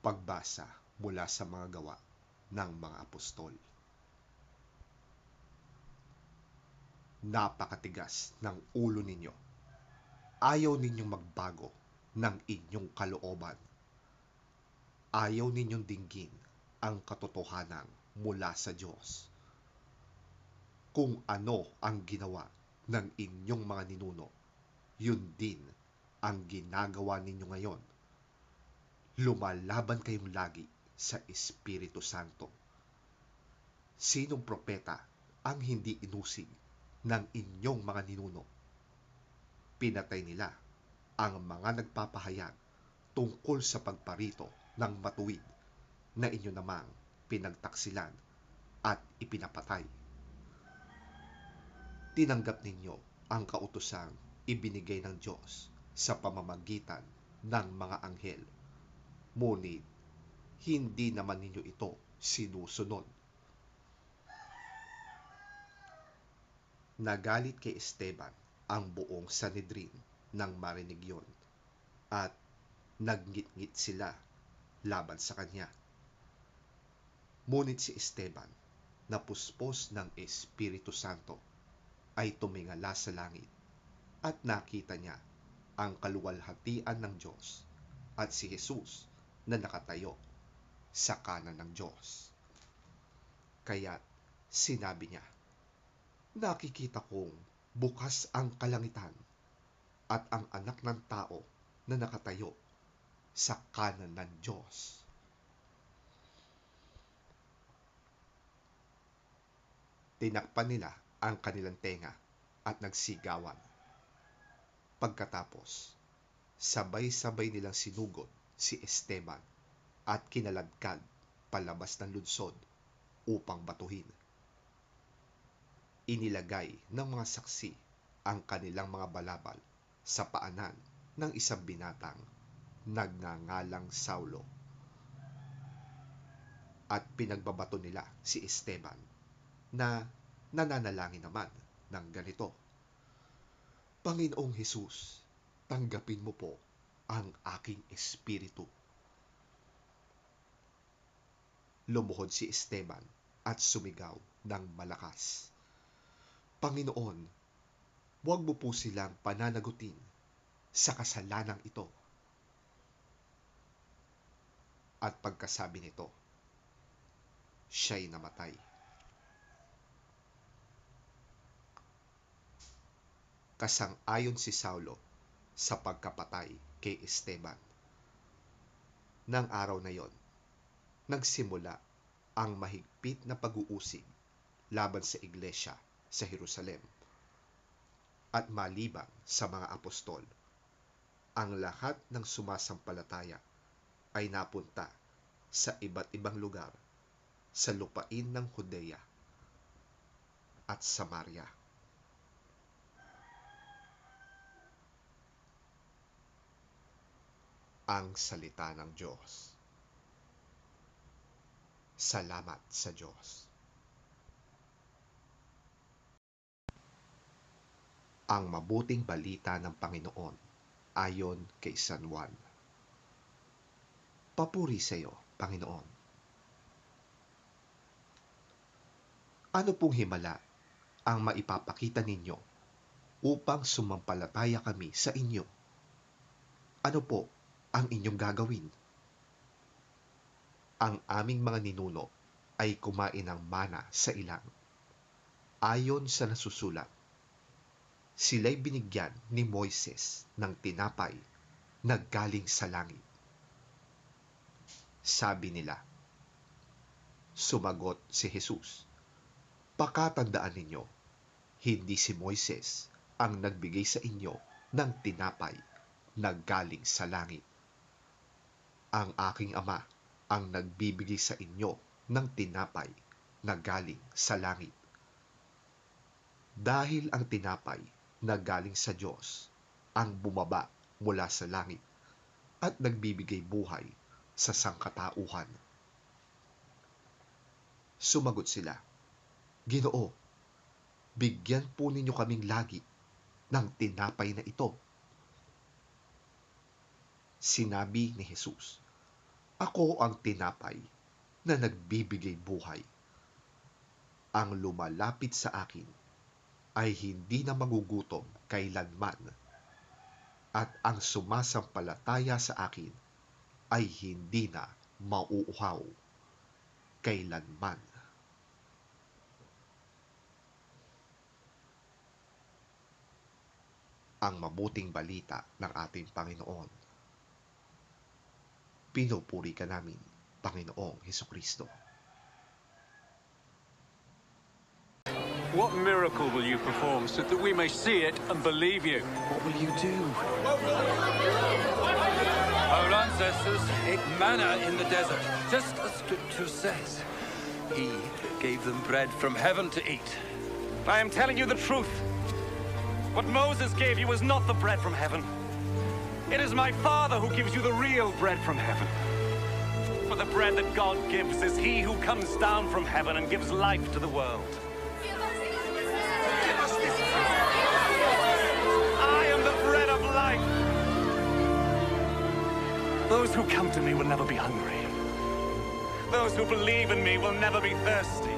Pagbasa mula sa mga gawa ng mga apostol. Napakatigas ng ulo ninyo. Ayaw ninyong magbago ng inyong kalooban. Ayaw ninyong dinggin ang katotohanan mula sa Diyos. Kung ano ang ginawa ng inyong mga ninuno, yun din ang ginagawa ninyo ngayon. Lumalaban kayong lagi sa Espiritu Santo. Sinong propeta ang hindi inusig ng inyong mga ninuno? Pinatay nila ang mga nagpapahayag tungkol sa pagparito ng matuwid na inyo namang pinagtaksilan at ipinapatay. Tinanggap ninyo ang kautosang ibinigay ng Diyos sa pamamagitan ng mga anghel. Ngunit hindi naman ninyo ito sinusunod. Nagalit kay Esteban ang buong Sanhedrin nang marinig yon at naggitgit sila laban sa kanya. Ngunit si Esteban, na puspos ng Espiritu Santo, ay tumingala sa langit at nakita niya ang kaluwalhatian ng Diyos at si Jesus na nakatayo sa kanan ng Diyos. Kaya't sinabi niya, nakikita kong bukas ang kalangitan at ang anak ng tao na nakatayo sa kanan ng Diyos. Tinakpan nila ang kanilang tenga at nagsigawan. Pagkatapos, sabay-sabay nilang sinugod si Esteban at kinaladkad palabas ng lunsod upang batuhin. Inilagay ng mga saksi ang kanilang mga balabal sa paanan ng isang binatang nagngangalang Saulo. At pinagbabato nila si Esteban na nananalangin naman ng ganito, Panginoong Hesus, tanggapin mo po ang aking espiritu. Lumuhod si Esteban at sumigaw ng malakas, Panginoon, huwag mo po silang pananagutin sa kasalanang ito. At pagkasabi nito, siya'y namatay. Kasang-ayon si Saulo sa pagkapatay kay Esteban. Nang araw na yon, nagsimula ang mahigpit na pag-uusig laban sa iglesia sa Jerusalem. At maliban sa mga apostol, ang lahat ng sumasampalataya ay napunta sa iba't ibang lugar sa lupain ng Judea at Samaria. Ang salita ng Diyos. Salamat sa Diyos. Ang mabuting balita ng Panginoon ayon kay San Juan. Papuri sa iyo, Panginoon. Ano pong himala ang maipapakita ninyo upang sumampalataya kami sa inyo? Ano po ang inyong gagawin? Ang aming mga ninuno ay kumain ng mana sa ilang. Ayon sa nasusulat, sila'y binigyan ni Moises ng tinapay na galing sa langit. Sabi nila. Sumagot si Jesus, pakatandaan ninyo, hindi si Moises ang nagbigay sa inyo ng tinapay na galing sa langit. Ang aking Ama ang nagbibigay sa inyo ng tinapay na galing sa langit. Dahil ang tinapay na galing sa Diyos ang bumaba mula sa langit at nagbibigay buhay sa sangkatauhan. Sumagot sila, Ginoo, bigyan po ninyo kaming lagi ng tinapay na ito. Sinabi ni Jesus, Ako ang tinapay na nagbibigay buhay. Ang lumalapit sa akin ay hindi na magugutom kailanman, at ang sumasampalataya sa akin ay hindi na mauuhaw kailanman. Ang mabuting balita ng ating Panginoon. Pinupuri ka namin, Panginoong Hesukristo. What miracle will you perform so that we may see it and believe you? What will you do? Our ancestors ate manna in the desert, just as Scripture says. He gave them bread from heaven to eat. I am telling you the truth. What Moses gave you is not the bread from heaven. It is my Father who gives you the real bread from heaven. For the bread that God gives is he who comes down from heaven and gives life to the world. I am the bread of life. Those who come to me will never be hungry. Those who believe in me will never be thirsty.